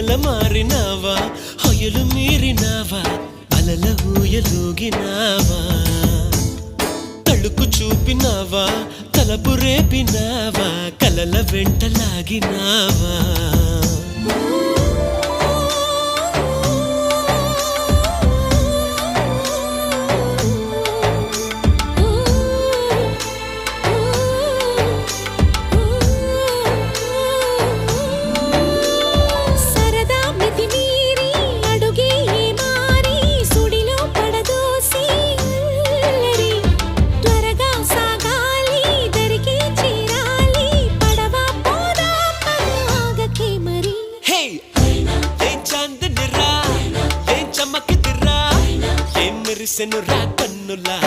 నెల మారినావా హొయలు మీరినావా అలల ఊయలూగినావా తళుకు చూపినావా తలపు రేపినావా కలల వెంటలాగినావా మెరిసెను రా కన్నులా